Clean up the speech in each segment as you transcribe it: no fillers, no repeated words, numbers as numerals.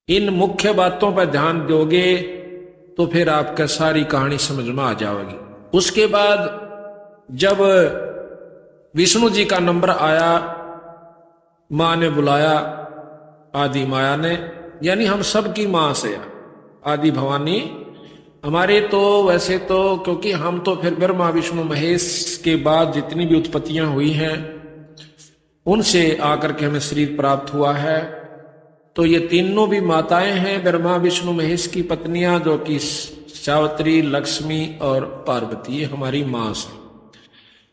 इन मुख्य बातों पर ध्यान दोगे तो फिर आपका सारी कहानी समझ में आ जाएगी। उसके बाद जब विष्णु जी का नंबर आया, मां ने बुलाया, आदि माया ने, यानी हम सब की मां से आदि भवानी हमारे, तो वैसे तो क्योंकि हम तो फिर ब्रह्मा विष्णु महेश के बाद जितनी भी उत्पत्तियां हुई हैं उनसे आकर के हमें शरीर प्राप्त हुआ है। तो ये तीनों भी माताएं हैं ब्रह्मा विष्णु महेश की पत्नियां, जो कि सावित्री, लक्ष्मी और पार्वती, हमारी मां से।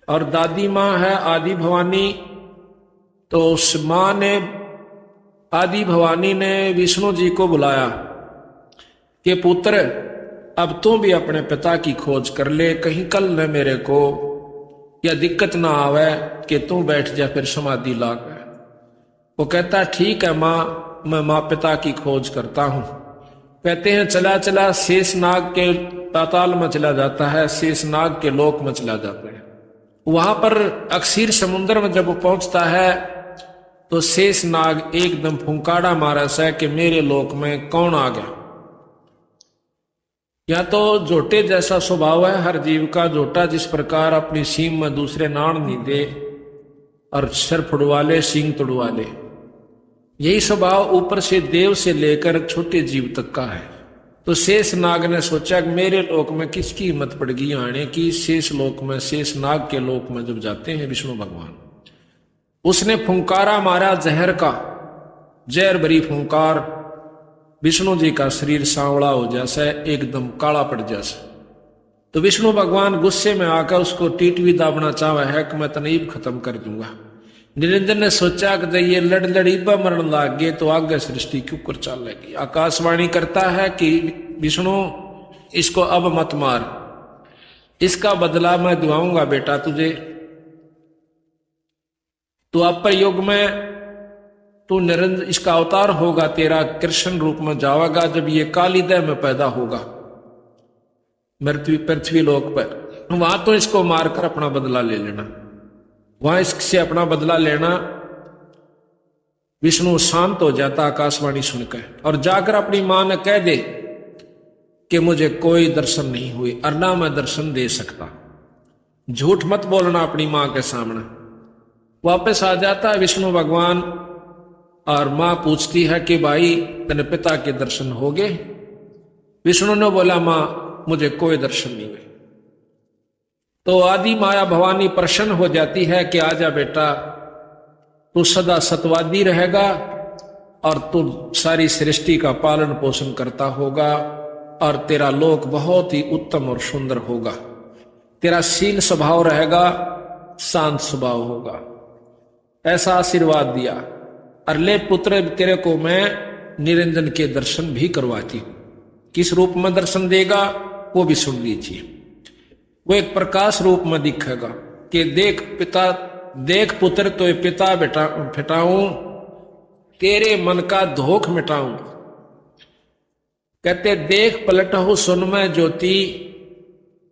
और दादी मां है आदि भवानी। तो उस मां ने, आदि भवानी ने विष्णु जी को बुलाया कि पुत्र अब तू भी अपने पिता की खोज कर ले, कहीं कल न मेरे को या दिक्कत ना आवे कि तू बैठ जा फिर समाधि ला कर। वो कहता ठीक है मां, मैं मां पिता की खोज करता हूं। कहते हैं चला चला शेषनाग के पाताल में चला जाता है, शेषनाग के लोक में चला जाता है। वहां पर अक्षीर समुद्र में जब वो पहुंचता है तो शेषनाग एकदम फुंकाड़ा मारा से कि मेरे लोक में कौन आ गया। या तो जोटे जैसा स्वभाव है हर जीव का, जोटा जिस प्रकार अपनी सींग में दूसरे नाण नहीं दे और सर फुड़वा ले, सींग तोड़वा ले, यही स्वभाव ऊपर से देव से लेकर छोटे जीव तक का है। तो शेष नाग ने सोचा कि मेरे लोक में किसकी हिम्मत पड़ गई आने की। शेष लोक में, शेष नाग के लोक में जब जाते हैं विष्णु भगवान, उसने फुंकारा मारा जहर का, जहर भरी फुंकार, विष्णु जी का शरीर सांवला हो जैसा, एकदम काला पड़ जैसा। तो विष्णु भगवान गुस्से में आकर उसको टीटवी दाबना चाहा है कि मैं तनईब खत्म कर दूंगा। निरंजन ने सोचा कि ये लड़ लड़ीबा मरण लाग गए तो आगे सृष्टि क्यों कर चलेगी। आकाशवाणी करता है कि विष्णु इसको अब मत मार, इसका बदला मैं दिलाऊंगा बेटा तुझे। तो अपर युग में तू निरंजन, इसका अवतार होगा तेरा, कृष्ण रूप में जाएगा जब ये कालीदय में पैदा होगा पृथ्वी लोक पर। वहां तो इसको मारकर अपना बदला ले लेना, वहां इससे अपना बदला लेना। विष्णु शांत हो जाता आकाशवाणी सुनकर और जाकर अपनी मां ने कह दे कि मुझे कोई दर्शन नहीं हुए और ना मैं दर्शन दे सकता। झूठ मत बोलना अपनी मां के सामने। वापस आ जाता है विष्णु भगवान और मां पूछती है कि भाई तेरे पिता के दर्शन हो गए। विष्णु ने बोला मां मुझे कोई दर्शन नहीं हुए। तो आदि माया भवानी प्रसन्न हो जाती है कि आजा बेटा, तू सदा सतवादी रहेगा और तू सारी सृष्टि का पालन पोषण करता होगा और तेरा लोक बहुत ही उत्तम और सुंदर होगा। तेरा शील स्वभाव रहेगा, शांत स्वभाव होगा। ऐसा आशीर्वाद दिया। और ले पुत्र तेरे को मैं निरंजन के दर्शन भी करवाती हूं। किस रूप में दर्शन देगा वो भी सुन लीजिए। वो एक प्रकाश रूप में दिखेगा कि देख पिता, देख पुत्र तो ये पिता बेटा फिटाऊं, तेरे मन का धोख मिटाऊं। कहते देख पलटहु सुन में ज्योति,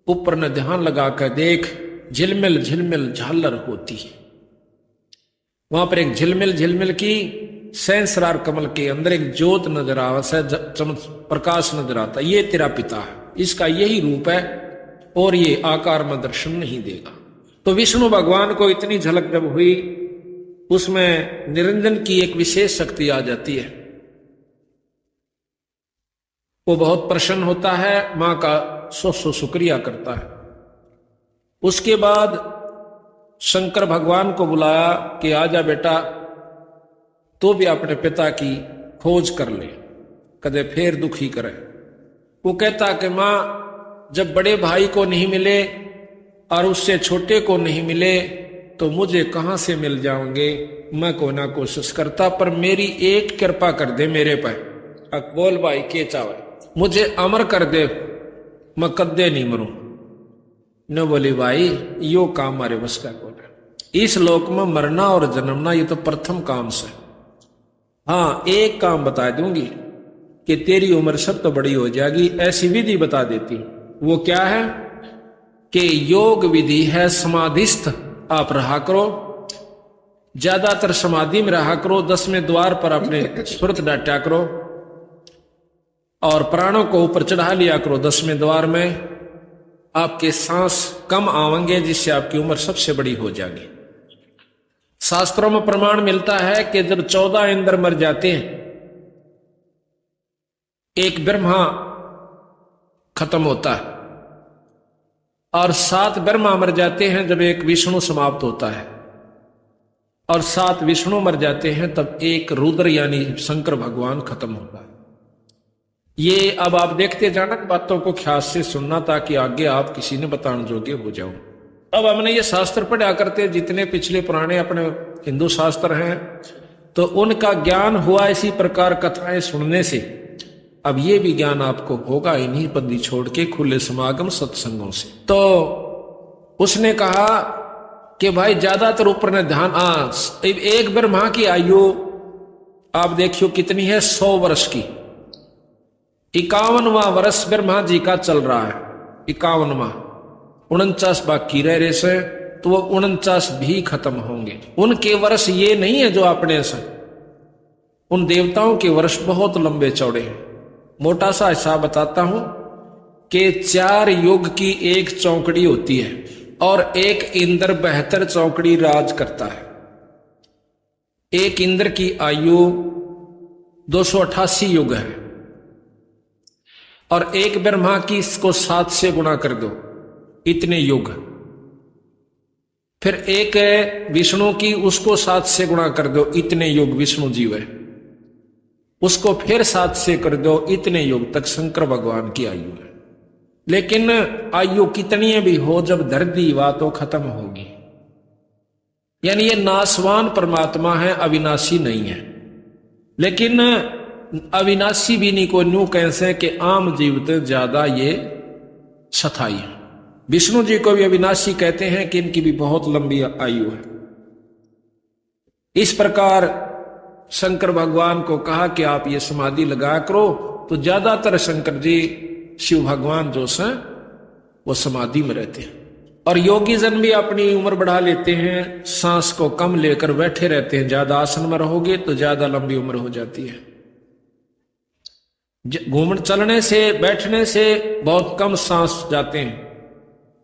ऊपर न ध्यान लगा कर देख, झिलमिल झिलमिल झालर होती। वहां पर एक झिलमिल झिलमिल की सहस्रार कमल के अंदर एक ज्योत नजर आवा से, प्रकाश नजर आता। ये तेरा पिता है, इसका यही रूप है और ये आकार में दर्शन नहीं देगा। तो विष्णु भगवान को इतनी झलक जब हुई, उसमें निरंजन की एक विशेष शक्ति आ जाती है। वो बहुत प्रसन्न होता है, मां का सौ सौ शुक्रिया करता है। उसके बाद शंकर भगवान को बुलाया कि आजा बेटा, तो भी अपने पिता की खोज कर ले, कदे फिर दुखी करे। वो कहता कि मां जब बड़े भाई को नहीं मिले और उससे छोटे को नहीं मिले तो मुझे कहां से मिल जाओगे। मैं कोई ना कोशिश करता, पर मेरी एक कृपा कर दे मेरे पर। बोल भाई के चावे, मुझे अमर कर दे, मैं कदे नहीं मरूं। न बोली भाई यो काम मारे बस का कोई। इस लोक में मरना और जन्मना ये तो प्रथम काम से। हाँ एक काम बता दूंगी कि तेरी उम्र सब तो बड़ी हो जाएगी, ऐसी विधि बता देती। वो क्या है कि योग विधि है, समाधिस्थ आप रहा करो, ज्यादातर समाधि में रहा करो, 10वें द्वार पर अपने सुरत डाटा करो और प्राणों को ऊपर चढ़ा लिया करो 10वें द्वार में। आपके सांस कम आवेंगे, जिससे आपकी उम्र सबसे बड़ी हो जाएगी। शास्त्रों में प्रमाण मिलता है कि जब 14 इंद्र मर जाते हैं, एक ब्रह्मा खत्म होता है, और 7 ब्रह्मा मर जाते हैं जब एक विष्णु समाप्त होता है, और 7 विष्णु मर जाते हैं तब एक रुद्र यानी शंकर भगवान खत्म होता है। ये अब आप देखते जाना, बातों को ख्याल से सुनना, ताकि आगे आप किसी ने बताने जोगे हो जाओ। अब हमने ये शास्त्र पढ़ा करते, जितने पिछले पुराने अपने हिंदू शास्त्र हैं, तो उनका ज्ञान हुआ इसी प्रकार कथाएं सुनने से। अब ये भी ज्ञान आपको होगा इन्हीं पद्धति छोड़ के खुले समागम सत्संगों से। तो उसने कहा कि भाई ज्यादातर ऊपर ने ध्यान, एक ब्रह्मा की आयु आप देखियो कितनी है, 100 वर्ष की। 51वां वर्ष ब्रह्मा जी का चल रहा है, 51वां, 49 बाकी रह रहे से, तो वो 49 भी खत्म होंगे। उनके वर्ष ये नहीं है जो अपने से, उन देवताओं के वर्ष बहुत लंबे चौड़े हैं। मोटा सा हिसाब बताता हूं कि 4 युग की एक चौकड़ी होती है, और एक इंद्र 72 चौकड़ी राज करता है। एक इंद्र की आयु 288 युग है, और एक ब्रह्मा की इसको 7 से गुणा कर दो, इतने युग। फिर एक विष्णु की, उसको 7 से गुणा कर दो, इतने युग विष्णु जीव है। उसको फिर 7 से कर दो, इतने युग तक शंकर भगवान की आयु है। लेकिन आयु कितनी भी हो, जब धरती वा तो खत्म होगी। यानी ये नासवान परमात्मा है, अविनाशी नहीं है। लेकिन अविनाशी भी नहीं को न्यू कैसे कि आम जीवित ज्यादा ये स्थायी है। विष्णु जी को भी अविनाशी कहते हैं कि इनकी भी बहुत लंबी आयु है। इस प्रकार शंकर भगवान को कहा कि आप ये समाधि लगा करो, तो ज्यादातर शंकर जी शिव भगवान जो हैं वो समाधि में रहते हैं। और योगी जन भी अपनी उम्र बढ़ा लेते हैं, सांस को कम लेकर बैठे रहते हैं। ज्यादा आसन में रहोगे तो ज्यादा लंबी उम्र हो जाती है। घूमने चलने से, बैठने से बहुत कम सांस जाते हैं,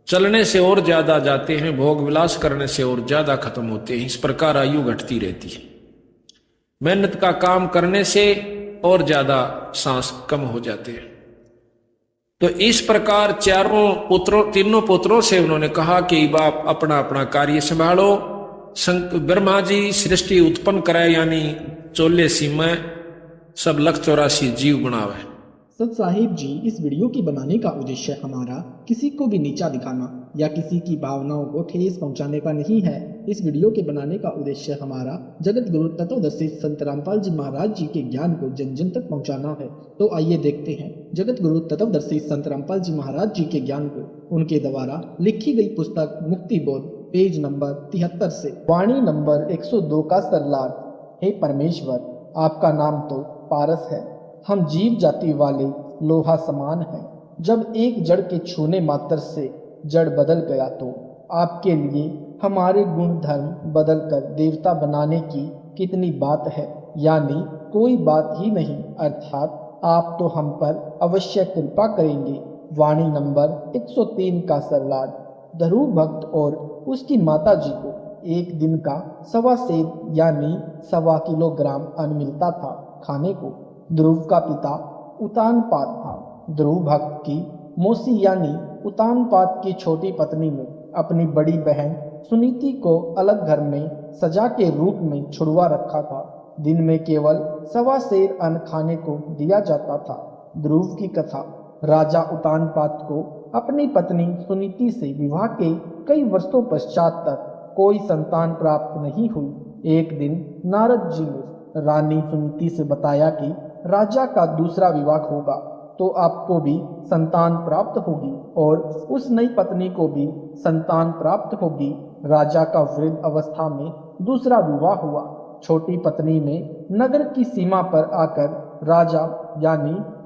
चलने से और ज्यादा जाते हैं, भोग विलास करने से और ज्यादा खत्म होते हैं। इस प्रकार आयु घटती रहती है। मेहनत का काम करने से और ज्यादा सांस कम हो जाते हैं। तो इस प्रकार तीनों पुत्रों से उन्होंने कहा कि बाप अपना अपना कार्य संभालो। ब्रह्मा जी सृष्टि उत्पन्न कराए, यानी 14 सीमा सब 184 जीव बनावे। सत साहिब जी, इस वीडियो की बनाने का उद्देश्य हमारा किसी को भी नीचा दिखाना या किसी की भावनाओं को ठेस पहुंचाने का नहीं है। इस वीडियो के बनाने का उद्देश्य हमारा जगत गुरु तत्वदर्शी संत रामपाल जी महाराज जी के ज्ञान को जन जन तक पहुंचाना है। तो आइए देखते हैं जगत गुरु तत्वदर्शी संत रामपाल जी महाराज जी के ज्ञान को उनके द्वारा लिखी गई पुस्तक मुक्ति बोध, पेज नंबर 73 से। वाणी नंबर 102 का सरलार्थ। हे परमेश्वर, आपका नाम तो पारस है, हम जीव जाति वाले लोहा समान हैं। जब एक जड़ के छूने मात्र से जड़ बदल गया, तो आपके लिए हमारे गुण धर्म बदल कर देवता बनाने की कितनी बात है, यानी कोई बात ही नहीं, अर्थात आप तो हम पर अवश्य कृपा करेंगे। वाणी नंबर 103 का सरलार्थ। ध्रुव भक्त और उसकी माता जी को एक दिन का 1.25 सेर यानी 1.25 किलोग्राम अन्न मिलता था खाने को। ध्रुव का पिता उतानपाद था। ध्रुव भक्त की मौसी यानी उतानपाद की छोटी पत्नी ने अपनी बड़ी बहन सुनीति को अलग घर में सजा के रूप में छुड़वा रखा था। दिन में केवल 1.25 सेर अन्न खाने को दिया जाता था। ध्रुव की कथा। राजा उतानपाद को अपनी पत्नी सुनीति से विवाह के कई वर्षों पश्चात तक कोई संतान प्राप्त नहीं हुई। एक दिन नारद जी ने रानी सुनीति से बताया कि राजा का दूसरा विवाह होगा तो आपको भी संतान प्राप्त होगी और उस नई पत्नी को भी संतान प्राप्त होगी। राजा का वृद्ध अवस्था में दूसरा विवाह हुआ। छोटी पत्नी ने नगर की सीमा पर आकर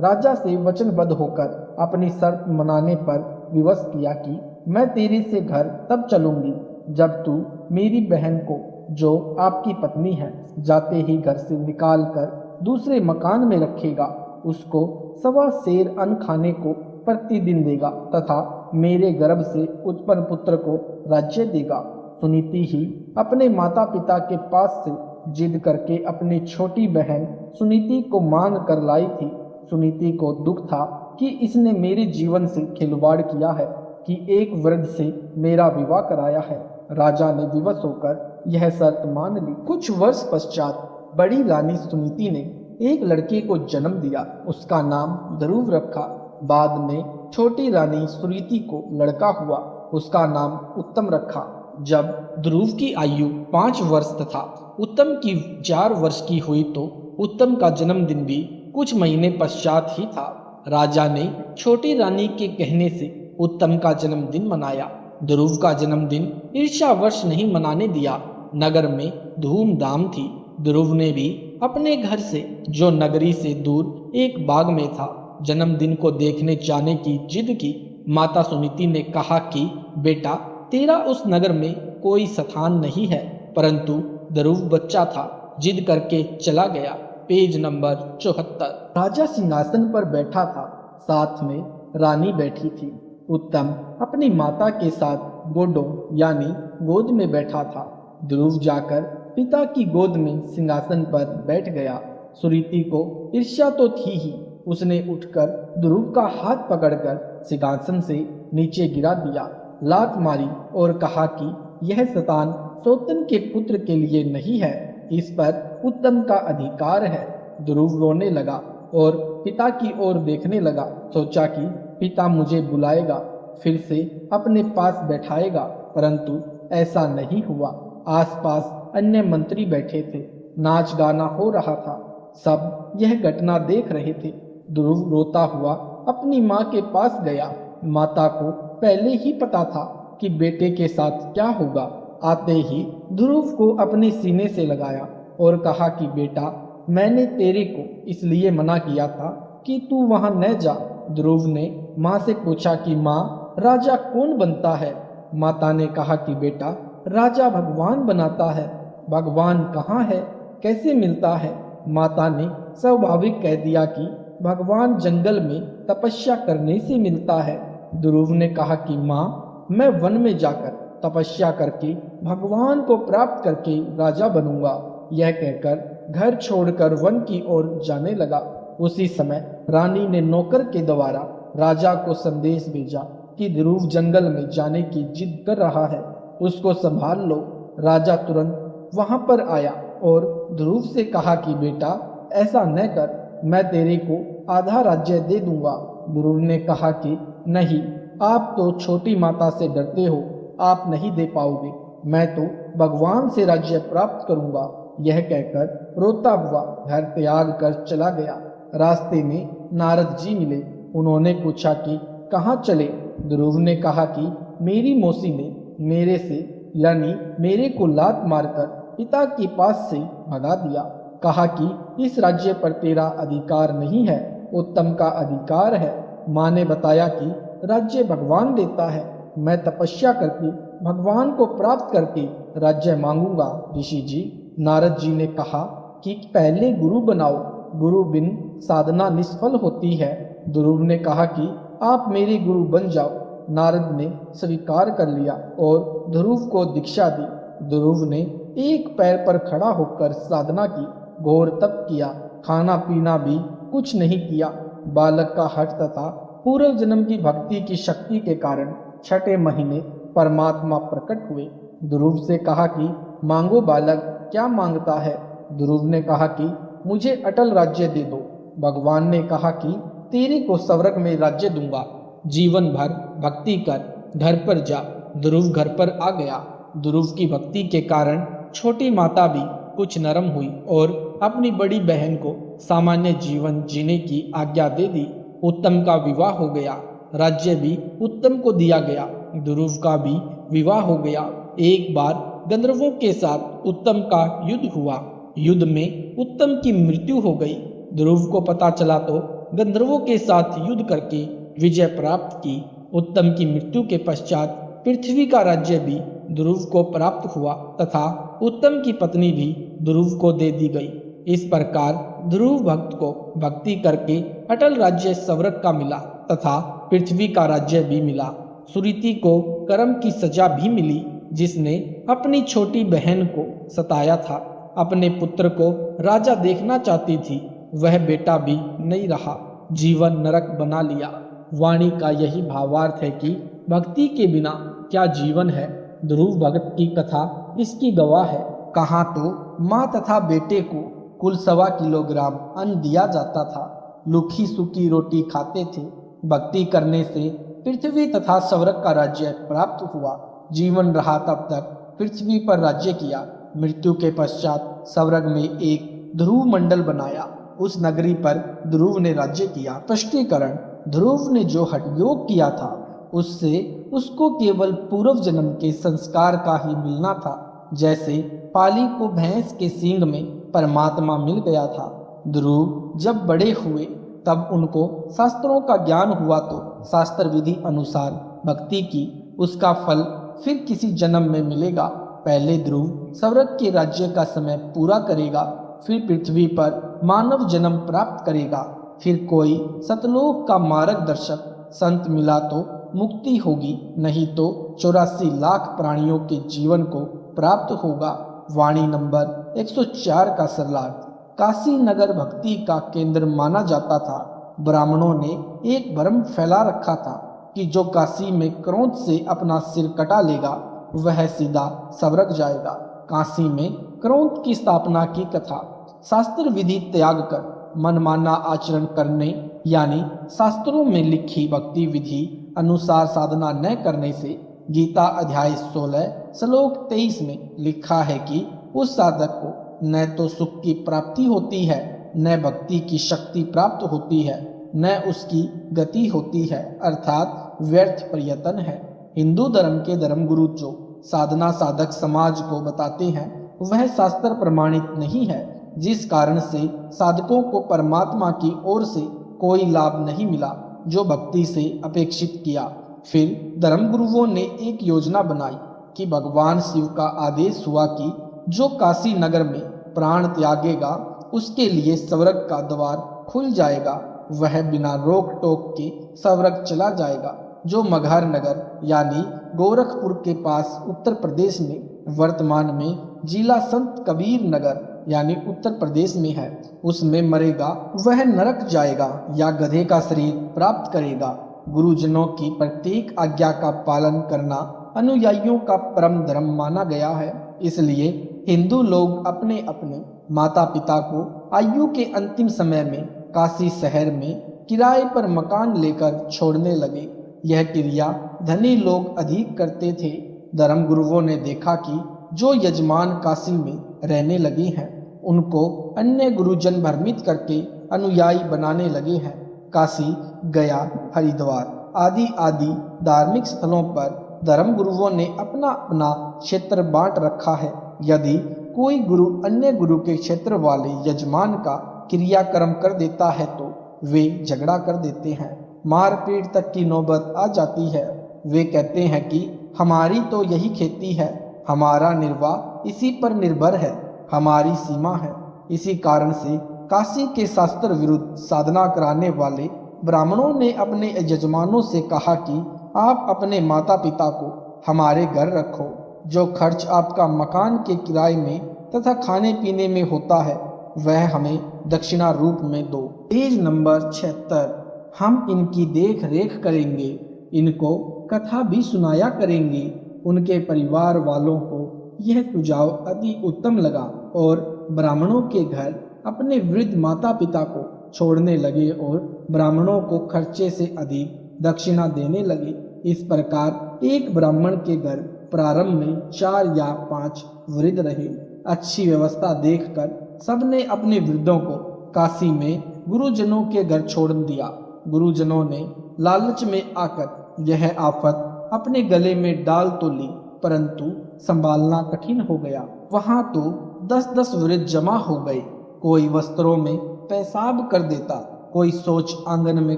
राजा से वचनबद्ध होकर अपनी शर्त मनाने पर विवश किया कि मैं तेरे से घर तब चलूंगी जब तू मेरी बहन को, जो आपकी पत्नी है, जाते ही घर से निकाल कर दूसरे मकान में रखेगा उसको 1.25 सेर अन्न खाने को प्रतिदिन देगा तथा मेरे गर्भ से उत्पन्न पुत्र को राज्य देगा। सुनीति ही अपने माता पिता के पास से जिद करके अपनी छोटी बहन सुनीति को मांग कर लाई थी। सुनीति को दुख था कि इसने मेरे जीवन से खिलवाड़ किया है कि एक वृद्ध से मेरा विवाह कराया है। राजा ने विवश होकर यह शर्त मान ली। कुछ वर्ष पश्चात बड़ी रानी सुनीति ने एक लड़के को जन्म दिया। उसका नाम ध्रुव रखा। बाद में छोटी रानी सुनीति को लड़का हुआ। उसका नाम उत्तम रखा। जब ध्रुव की आयु 5 वर्ष तथा उत्तम की 4 वर्ष की हुई तो उत्तम का जन्मदिन भी कुछ महीने पश्चात ही था। राजा ने छोटी रानी के कहने से उत्तम का जन्मदिन मनाया। ध्रुव का जन्मदिन ईर्ष्यावश नहीं मनाने दिया। नगर में धूमधाम थी। ध्रुव ने भी अपने घर से, जो नगरी से दूर एक बाग में था, जन्मदिन को देखने जाने की जिद की। माता सुनीति ने कहा कि बेटा, तेरा उस नगर में कोई स्थान नहीं है। परंतु ध्रुव बच्चा था, जिद करके चला गया। Page number 74। राजा सिंहासन पर बैठा था, साथ में रानी बैठी थी। उत्तम अपनी माता के साथ गोडों यानी गोद में बैठा था। ध्रुव जाकर पिता की गोद में सिंहासन पर बैठ गया। सुनीति को ईर्ष्या तो थी ही। उसने उठकर ध्रुव का हाथ पकड़कर सिंहासन से नीचे गिरा दिया, लात मारी और कहा कि यह शैतान सौतन के पुत्र के लिए नहीं है, इस पर उत्तम का अधिकार है। ध्रुव रोने लगा और पिता की ओर देखने लगा। सोचा कि पिता मुझे बुलाएगा, फिर से अपने पास बैठाएगा, परंतु ऐसा नहीं हुआ। आसपास अन्य मंत्री बैठे थे, नाच गाना हो रहा था, सब यह घटना देख रहे थे। ध्रुव रोता हुआ अपनी माँ के पास गया। माता को पहले ही पता था कि बेटे के साथ क्या होगा। आते ही ध्रुव को अपने सीने से लगाया और कहा कि बेटा, मैंने तेरे को इसलिए मना किया था कि तू वहां न जा। ध्रुव ने माँ से पूछा कि माँ, राजा कौन बनता है? माता ने कहा कि बेटा, राजा भगवान बनाता है। भगवान कहाँ है, कैसे मिलता है? माता ने स्वाभाविक कह दिया कि भगवान जंगल में तपस्या करने से मिलता है। ध्रुव ने कहा कि माँ, मैं वन में जाकर तपस्या करके भगवान को प्राप्त करके राजा बनूंगा। यह कहकर घर छोड़कर वन की ओर जाने लगा। उसी समय रानी ने नौकर के द्वारा राजा को संदेश भेजा कि ध्रुव जंगल में जाने की जिद कर रहा है, उसको संभाल लो। राजा तुरंत वहां पर आया और ध्रुव से कहा कि बेटा, ऐसा न कर, मैं तेरे को आधा राज्य दे दूंगा। ध्रुव ने कहा कि नहीं, आप तो छोटी माता से डरते हो, आप नहीं दे पाओगे। मैं तो भगवान से राज्य प्राप्त करूंगा। यह कहकर रोता हुआ घर त्याग कर चला गया। रास्ते में नारद जी मिले। उन्होंने पूछा कि कहाँ चले? ध्रुव ने कहा कि मेरी मौसी ने मेरे से यानी मेरे को लात मारकर पिता के पास से भगा दिया। कहा कि इस राज्य पर तेरा अधिकार नहीं है, उत्तम का अधिकार है। माँ ने बताया कि राज्य भगवान देता है, मैं तपस्या करके भगवान को प्राप्त करके राज्य मांगूंगा। ऋषि जी, नारद जी ने कहा कि पहले गुरु बनाओ, गुरु बिन साधना निष्फल होती है। ध्रुव ने कहा कि आप मेरे गुरु बन जाओ। नारद ने स्वीकार कर लिया और ध्रुव को दीक्षा दी। ध्रुव ने एक पैर पर खड़ा होकर साधना की, घोर तप किया, खाना पीना भी कुछ नहीं किया। बालक का हठ तथा पूर्व जन्म की भक्ति की शक्ति के कारण 6ठे महीने परमात्मा प्रकट हुए। ध्रुव से कहा कि मांगो बालक, क्या मांगता है? ध्रुव ने कहा कि मुझे अटल राज्य दे दो। भगवान ने कहा कि तेरे को स्वर्ग में राज्य दूंगा, जीवन भर भक्ति कर, घर पर जा। ध्रुव घर पर आ गया। ध्रुव की भक्ति के कारण छोटी माता भी कुछ नरम हुई और अपनी बड़ी बहन को सामान्य जीवन जीने की आज्ञा दे दी। उत्तम का विवाह हो गया, राज्य भी उत्तम को दिया गया। ध्रुव का भी विवाह हो गया। एक बार गंधर्वों के साथ उत्तम का युद्ध हुआ। युद्ध में उत्तम की मृत्यु हो गई। ध्रुव को पता चला तो गंधर्वों के साथ युद्ध करके विजय प्राप्त की। उत्तम की मृत्यु के पश्चात पृथ्वी का राज्य भी ध्रुव को प्राप्त हुआ तथा उत्तम की पत्नी भी ध्रुव को दे दी गई। इस प्रकार ध्रुव भक्त को भक्ति करके अटल राज्य सवरक का मिला तथा पृथ्वी का राज्य भी मिला। सुरीति को कर्म की सजा भी मिली, जिसने अपनी छोटी बहन को सताया था, अपने पुत्र को राजा देखना चाहती थी, वह बेटा भी नहीं रहा, जीवन नरक बना लिया। वाणी का यही भावार्थ है कि भक्ति के बिना क्या जीवन है। ध्रुव भक्त की कथा इसकी गवाह है। कहाँ तो माँ तथा बेटे को कुल 1.25 किलोग्राम अन्न दिया जाता था, लूखी सूखी रोटी खाते थे। भक्ति करने से पृथ्वी तथा सवरक का राज्य प्राप्त हुआ। जीवन रहा तब तक पृथ्वी पर राज्य किया। मृत्यु के पश्चात सवरग में एक ध्रुव मंडल बनाया, उस नगरी पर ध्रुव ने राज्य किया। स्पष्टीकरण: ध्रुव ने जो हठ योग किया था उससे उसको केवल पूर्व जन्म के संस्कार का ही मिलना था। जैसे पाली को भैंस के सींग में परमात्मा मिल गया था। ध्रुव जब बड़े हुए तब उनको शास्त्रों का ज्ञान हुआ तो शास्त्र विधि अनुसार भक्ति की, उसका फल फिर किसी जन्म में मिलेगा। पहले ध्रुव सवरक के राज्य का समय पूरा करेगा, फिर पृथ्वी पर मानव जन्म प्राप्त करेगा। फिर कोई सतलोक का मार्गदर्शक संत मिला तो मुक्ति होगी, नहीं तो 84 लाख प्राणियों के जीवन को प्राप्त होगा। वाणी नंबर 104 का सरलार्थ: काशी नगर भक्ति का केंद्र माना जाता था। ब्राह्मणों ने एक भ्रम फैला रखा था कि जो काशी में क्रोध से अपना सिर कटा लेगा वह सीधा सवरक जाएगा। काशी में क्रोध की स्थापना की कथा: शास्त्र विधि त्याग कर मनमाना आचरण करने यानी शास्त्रों में लिखी भक्ति विधि अनुसार साधना न करने से गीता अध्याय 16 श्लोक 23 में लिखा है कि उस साधक को न तो सुख की प्राप्ति होती है, न भक्ति की शक्ति प्राप्त होती है, न उसकी गति होती है, अर्थात व्यर्थ प्रयत्न है। हिंदू धर्म के धर्मगुरु जो साधना साधक समाज को बताते हैं वह शास्त्र प्रमाणित नहीं है, जिस कारण से साधकों को परमात्मा की ओर से कोई लाभ नहीं मिला जो भक्ति से अपेक्षित किया। फिर धर्मगुरुओं ने एक योजना बनाई कि भगवान शिव का आदेश हुआ कि जो काशी नगर में प्राण त्यागेगा उसके लिए सवरक का द्वार खुल जाएगा, वह बिना रोक टोक के सवरक चला जाएगा, जो मगहर नगर यानी गोरखपुर के पास उत्तर प्रदेश में वर्तमान में जिला संत कबीर नगर यानी उत्तर प्रदेश में है, उसमें मरेगा वह नरक जाएगा या गधे का शरीर प्राप्त करेगा। गुरुजनों की प्रत्येक आज्ञा का पालन करना अनुयायियों का परम धर्म माना गया है। इसलिए हिंदू लोग अपने अपने माता पिता को आयु के अंतिम समय में काशी शहर में किराए पर मकान लेकर छोड़ने लगे। यह क्रिया धनी लोग अधिक करते थे। धर्म गुरुओं ने देखा कि जो यजमान काशी में रहने लगे हैं उनको अन्य गुरुजन भ्रमित करके अनुयायी बनाने लगे हैं। काशी, गया, हरिद्वार आदि आदि धार्मिक स्थलों पर धर्म गुरुओं ने अपना अपना क्षेत्र बांट रखा है। यदि कोई गुरु अन्य गुरु के क्षेत्र वाले यजमान का क्रियाक्रम कर देता है तो वे झगड़ा कर देते हैं, मारपीट तक की नौबत आ जाती है। वे कहते हैं कि हमारी तो यही खेती है, हमारा निर्वाह इसी पर निर्भर है, हमारी सीमा है। इसी कारण से काशी के शास्त्र विरुद्ध साधना कराने वाले ब्राह्मणों ने अपने यजमानों से कहा कि आप अपने माता पिता को हमारे घर रखो, जो खर्च आपका मकान के किराए में तथा खाने पीने में होता है वह हमें दक्षिणा रूप में दो। Page number 76। हम इनकी देख रेख करेंगे, इनको कथा भी सुनाया करेंगे। उनके परिवार वालों को यह सुझाव अति उत्तम लगा और ब्राह्मणों के घर अपने वृद्ध माता पिता को छोड़ने लगे और ब्राह्मणों को खर्चे से अधिक दक्षिणा देने लगे। इस प्रकार एक ब्राह्मण के घर प्रारंभ में 4 या 5 वृद्ध रहे। अच्छी व्यवस्था देखकर सबने अपने वृद्धों को काशी में गुरुजनों के घर छोड़ दिया। गुरुजनों ने लालच में आकर यह आफत अपने गले में डाल तो ली, परंतु संभालना कठिन हो गया। वहां तो 10-10 वृद्ध जमा हो गए। कोई वस्त्रों में पेशाब कर देता, कोई शौच आंगन में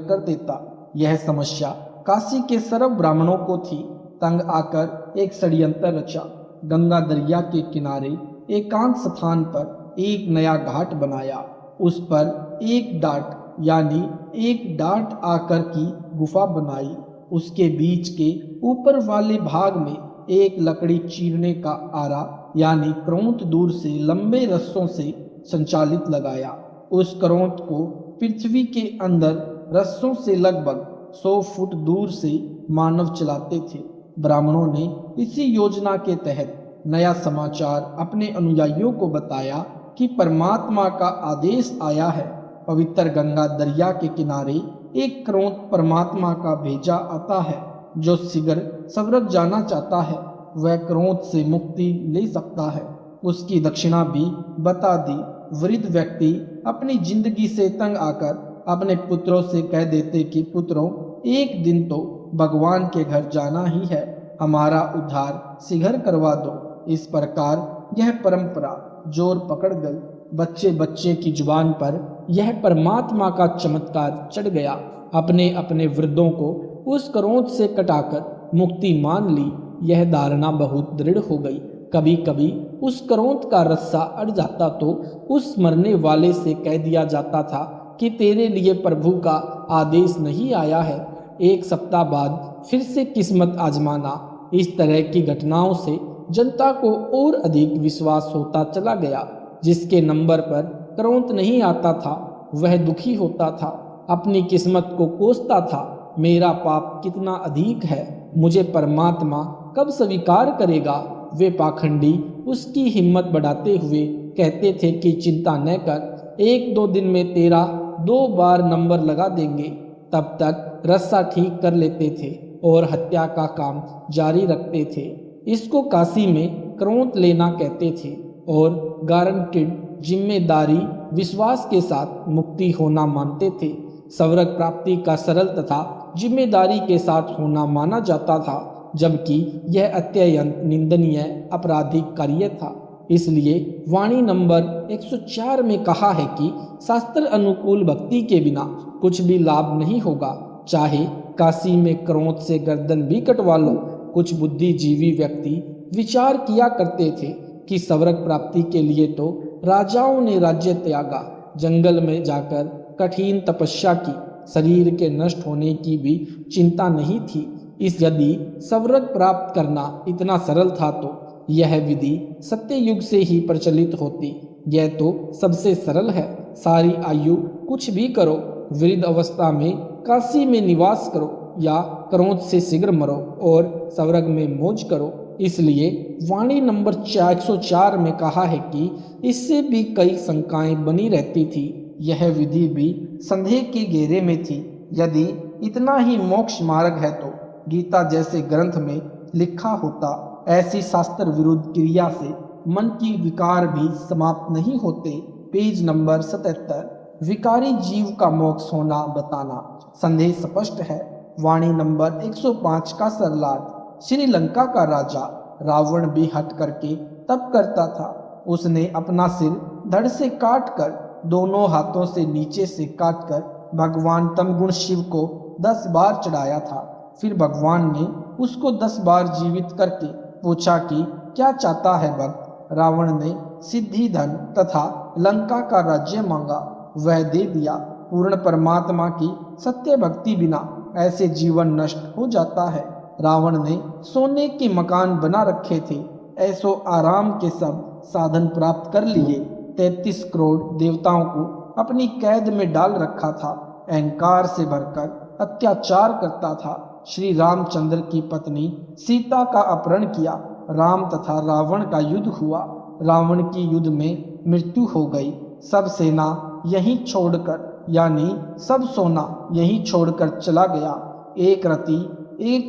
कर देता। यह समस्या काशी के सर्व ब्राह्मणों को थी। तंग आकर एक षड्यंत्र रचा। गंगा दरिया के किनारे एकांत स्थान पर एक नया घाट बनाया। उस पर एक डाट यानी एक डाट आकर की गुफा बनाई। उसके बीच के ऊपर वाले भाग में एक लकड़ी चीरने का आरा यानी क्रोंत दूर से लंबे रस्सों से संचालित लगाया। उस क्रोंत को पृथ्वी के अंदर रस्सों से लगभग 100 फुट दूर से मानव चलाते थे। ब्राह्मणों ने इसी योजना के तहत नया समाचार अपने अनुयायियों को बताया कि परमात्मा का आदेश आया है। पवित्र गंगा दरिया के किनारे एक क्रोंत परमात्मा का भेजा आता है। जो शीघ्र स्वर्ग जाना चाहता है वह क्रोंत से मुक्ति ले सकता है। उसकी दक्षिणा भी बता दी। वृद्ध व्यक्ति अपनी जिंदगी से तंग आकर अपने पुत्रों से कह देते कि पुत्रों, एक दिन तो भगवान के घर जाना ही है, हमारा उद्धार शीघ्र करवा दो। इस प्रकार यह परंपरा जोर पकड़ गई। बच्चे बच्चे की जुबान पर यह परमात्मा का चमत्कार चढ़ गया। अपने अपने वृद्धों को उस क्रोध से कटाकर मुक्ति मान ली। यह धारणा बहुत दृढ़ हो गई। कभी कभी उस क्रोध का रस्सा अड़ जाता तो उस मरने वाले से कह दिया जाता था कि तेरे लिए प्रभु का आदेश नहीं आया है। एक सप्ताह बाद फिर से किस्मत आजमाना। इस तरह की घटनाओं से जनता को और अधिक विश्वास होता चला गया। जिसके नंबर पर क्रोध नहीं आता था वह दुखी होता था, अपनी किस्मत को कोसता था। मेरा पाप कितना अधिक है, मुझे परमात्मा कब स्वीकार करेगा। वे पाखंडी उसकी हिम्मत बढ़ाते हुए कहते थे कि चिंता न कर, 1-2 दिन में तेरा 2 बार नंबर लगा देंगे। तब तक रस्सा ठीक कर लेते थे और हत्या का काम जारी रखते थे। इसको काशी में क्रोध लेना कहते थे और गारंटेड जिम्मेदारी विश्वास के साथ मुक्ति होना मानते थे। स्वर्ग प्राप्ति का सरल तथा जिम्मेदारी के साथ होना माना जाता था, जबकि यह अत्यंत निंदनीय आपराधिक कार्य था। इसलिए वाणी नंबर 104 में कहा है कि शास्त्र अनुकूल भक्ति के बिना कुछ भी लाभ नहीं होगा, चाहे काशी में क्रोध से गर्दन भी कटवा लो। कुछ बुद्धिजीवी व्यक्ति विचार किया करते थे कि स्वर्ग प्राप्ति के लिए तो राजाओं ने राज्य त्यागा, जंगल में जाकर कठिन तपस्या की, शरीर के नष्ट होने की भी चिंता नहीं थी। यदि स्वर्ग प्राप्त करना इतना सरल था तो यह विधि सत्ययुग से ही प्रचलित होती। यह तो सबसे सरल है। सारी आयु कुछ भी करो, वृद्ध अवस्था में काशी में निवास करो या क्रोध से शीघ्र मरो और स्वर्ग में मौज करो। इसलिए वाणी नंबर 104 में कहा है कि इससे भी कई शंकाएं बनी रहती थी। यह विधि भी संदेह के घेरे में थी। यदि इतना ही मोक्ष मार्ग है तो गीता जैसे ग्रंथ में लिखा होता। ऐसी शास्त्र विरुद्ध क्रिया से मन की विकार भी समाप्त नहीं होते। पेज नंबर 77, विकारी जीव का मोक्ष होना बताना। संदेह स्पष्ट है। वाणी नंबर 105 का सरलार्थ। श्रीलंका का राजा रावण भी हट करके तप करता था। उसने अपना सिर धड़ से काटकर दोनों हाथों से नीचे से काटकर भगवान तमगुण शिव को 10 बार चढ़ाया था। फिर भगवान ने उसको 10 बार जीवित करके पूछा कि क्या चाहता है भक्त। रावण ने सिद्धि, धन तथा लंका का राज्य मांगा, वह दे दिया। पूर्ण परमात्मा की सत्य भक्ति बिना ऐसे जीवन नष्ट हो जाता है। रावण ने सोने के मकान बना रखे थे, ऐसो आराम के सब साधन प्राप्त कर लिए। 33 करोड़ देवताओं को अपनी कैद में डाल रखा था। अहंकार से भरकर अत्याचार करता था। श्री रामचंद्र की पत्नी सीता का अपहरण किया। राम तथा रावण का युद्ध हुआ। रावण की युद्ध में मृत्यु हो गई। सब सेना यहीं छोड़कर यानी सब सोना यहीं छोड़कर चला गया। एक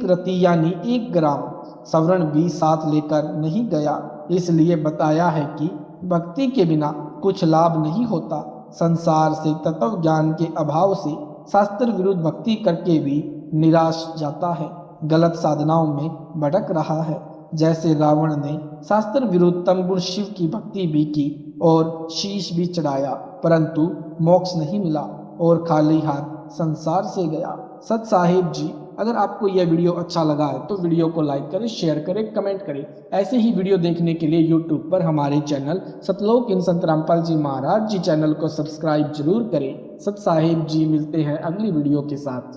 रति यानी 1 ग्राम स्वर्ण भी साथ लेकर नहीं गया। इसलिए बताया है कि भक्ति के बिना कुछ लाभ नहीं होता। संसार से तत्व ज्ञान के अभाव से शास्त्र विरुद्ध भक्ति करके भी निराश जाता है, गलत साधनाओं में भटक रहा है। जैसे रावण ने शास्त्र विरुद्ध तमगुण शिव की भक्ति भी की और शीश भी चढ़ाया, परंतु मोक्ष नहीं मिला और खाली हाथ संसार से गया। सत साहिब जी अगर आपको यह वीडियो अच्छा लगा है तो वीडियो को लाइक करें, शेयर करें, कमेंट करें। ऐसे ही वीडियो देखने के लिए यूट्यूब पर हमारे चैनल सतलोक इन संत रामपाल जी महाराज जी चैनल को सब्सक्राइब जरूर करें। सत साहिब जी मिलते हैं अगली वीडियो के साथ।